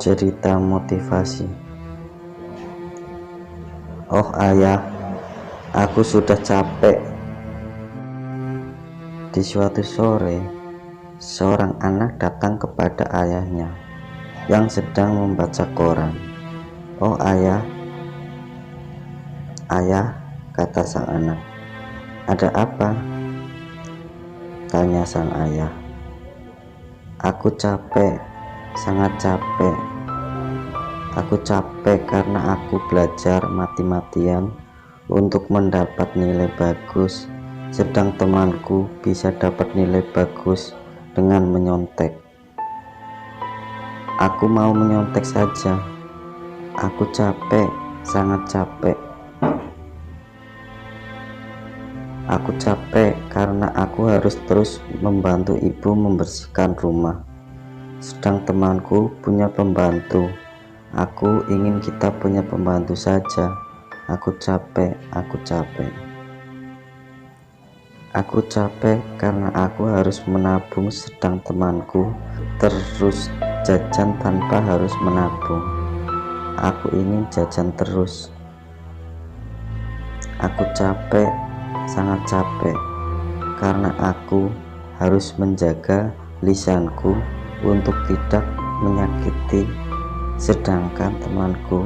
Cerita motivasi. Oh ayah, aku sudah capek. Di suatu sore, seorang anak datang kepada ayahnya yang sedang membaca koran. Oh ayah, kata sang anak. Ada apa? Tanya sang ayah. Aku capek, sangat capek. Aku capek karena aku belajar mati-matian untuk mendapat nilai bagus, sedang temanku bisa dapat nilai bagus dengan menyontek. Aku mau menyontek saja. Aku capek, sangat capek. Aku capek karena aku harus terus membantu ibu membersihkan rumah, sedang temanku punya pembantu. Aku ingin kita punya pembantu saja. Aku capek, aku capek. Aku capek karena aku harus menabung, sedang temanku terus jajan tanpa harus menabung. Aku ingin jajan terus. Aku capek, sangat capek, karena aku harus menjaga lisanku untuk tidak menyakiti, sedangkan temanku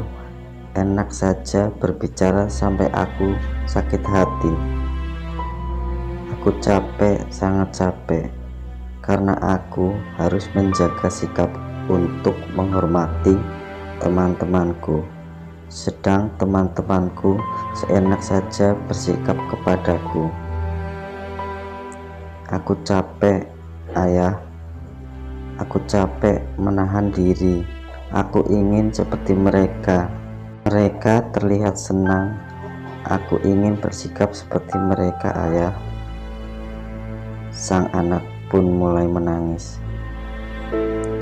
enak saja berbicara sampai aku sakit hati. Aku capek, sangat capek, karena aku harus menjaga sikap untuk menghormati teman-temanku, sedang teman-temanku seenak saja bersikap kepadaku. Aku capek, ayah. Aku capek menahan diri. Aku ingin seperti mereka. Mereka terlihat senang. Aku ingin bersikap seperti mereka, ayah. Sang anak pun mulai menangis.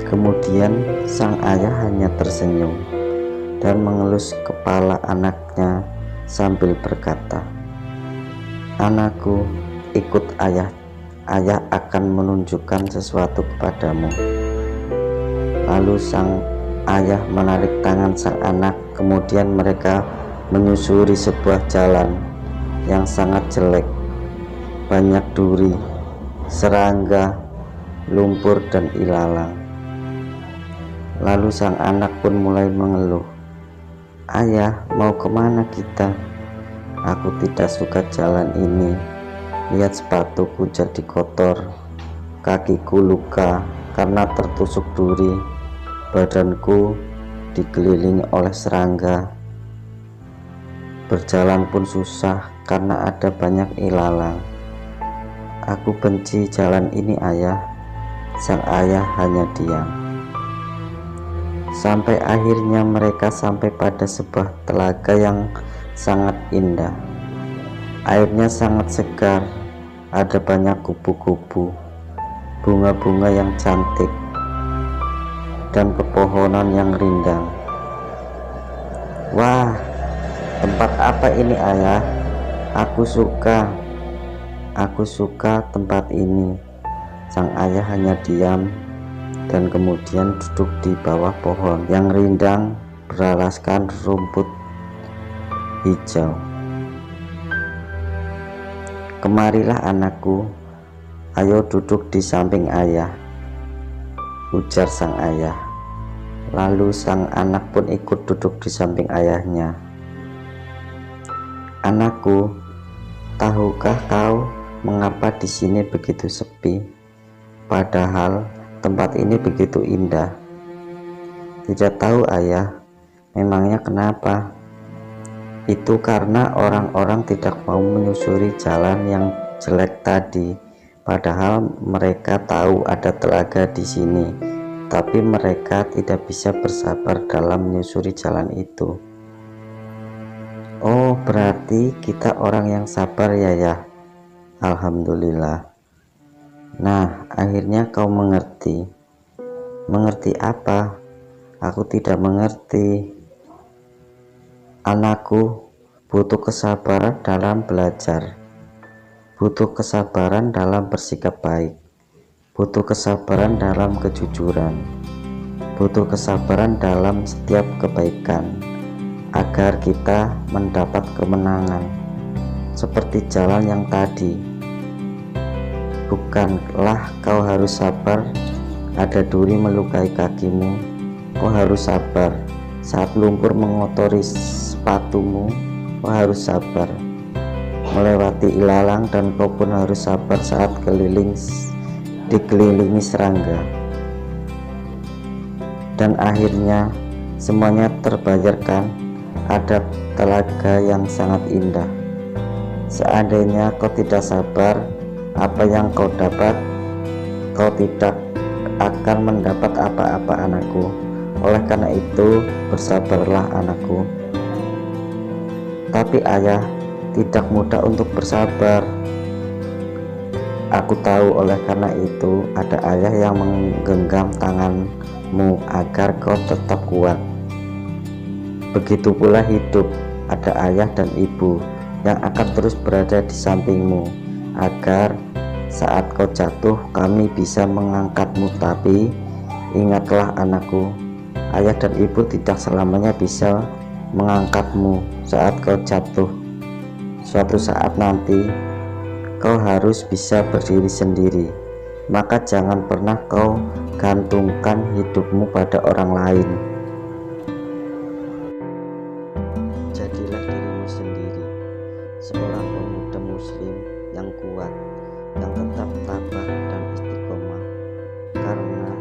Kemudian sang ayah hanya tersenyum dan mengelus kepala anaknya sambil berkata, "Anakku, ikut ayah. Ayah akan menunjukkan sesuatu kepadamu." Lalu sang ayah menarik tangan sang anak, kemudian mereka menyusuri sebuah jalan yang sangat jelek, banyak duri, serangga, lumpur, dan ilalang. Lalu sang anak pun mulai mengeluh, "Ayah, mau kemana kita? Aku tidak suka jalan ini. Lihat sepatuku jadi kotor, kakiku luka karena tertusuk duri, badanku dikelilingi oleh serangga. Berjalan pun susah karena ada banyak ilalang. Aku benci jalan ini, ayah." Sang ayah hanya diam. Sampai akhirnya mereka sampai pada sebuah telaga yang sangat indah. Airnya sangat segar, ada banyak kupu-kupu, bunga-bunga yang cantik, dan pepohonan yang rindang. "Wah, tempat apa ini, ayah? Aku suka tempat ini." Sang ayah hanya diam dan kemudian duduk di bawah pohon yang rindang beralaskan rumput hijau. "Kemarilah anakku, ayo duduk di samping ayah," ujar sang ayah. Lalu sang anak pun ikut duduk di samping ayahnya. "Anakku, tahukah kau mengapa di sini begitu sepi? Padahal tempat ini begitu indah." "Tidak tahu, ayah. Memangnya kenapa?" "Itu karena orang-orang tidak mau menyusuri jalan yang jelek tadi. Padahal mereka tahu ada telaga di sini, tapi mereka tidak bisa bersabar dalam menyusuri jalan itu." "Oh, berarti kita orang yang sabar ya. Alhamdulillah. Nah, akhirnya kau mengerti." "Mengerti apa? Aku tidak mengerti." "Anakku, butuh kesabaran dalam belajar, butuh kesabaran dalam bersikap baik, butuh kesabaran dalam kejujuran. butuh kesabaran dalam setiap kebaikan agar kita mendapat kemenangan. Seperti jalan yang tadi, bukanlah kau harus sabar ada duri melukai kakimu. Kau harus sabar saat lumpur mengotori sepatumu. Kau harus sabar melewati ilalang, dan kau pun harus sabar saat dikelilingi serangga. Dan akhirnya semuanya terbayarkan, ada telaga yang sangat indah. Seandainya kau tidak sabar, apa yang kau dapat? Kau tidak akan mendapat apa-apa, anakku. Oleh karena itu, bersabarlah, anakku. Tapi ayah, tidak mudah untuk bersabar. Aku tahu, oleh karena itu ada ayah yang menggenggam tanganmu agar kau tetap kuat. Begitu pula hidup, ada ayah dan ibu yang akan terus berada di sampingmu agar saat kau jatuh kami bisa mengangkatmu. Tapi ingatlah, anakku, ayah dan ibu tidak selamanya bisa mengangkatmu saat kau jatuh. Suatu saat nanti kau harus bisa berdiri sendiri. Maka jangan pernah kau gantungkan hidupmu pada orang lain. Jadilah dirimu sendiri, seorang pemuda muslim yang kuat, yang tetap tabah dan istiqomah, karena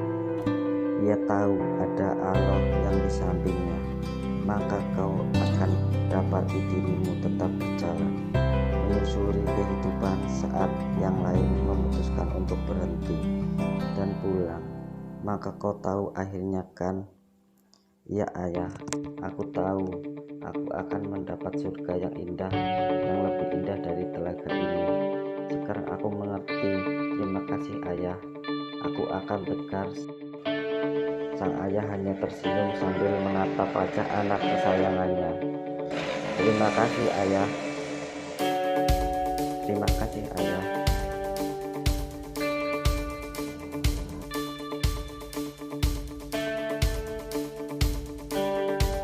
ia tahu ada Allah yang di sampingnya. Maka kau akan dapati dirimu tetap berjalan, menyusuri kehidupan saat yang lain memutuskan untuk berhenti dan pulang. Maka kau tahu akhirnya, kan? Ya ayah, aku tahu aku akan mendapat surga yang indah, yang lebih indah dari telaga ini. Sekarang aku mengerti. Terima kasih ayah. Aku akan tegar. Sang ayah hanya tersenyum sambil menatap wajah anak kesayangannya. Terima kasih ayah. Terima kasih ayah.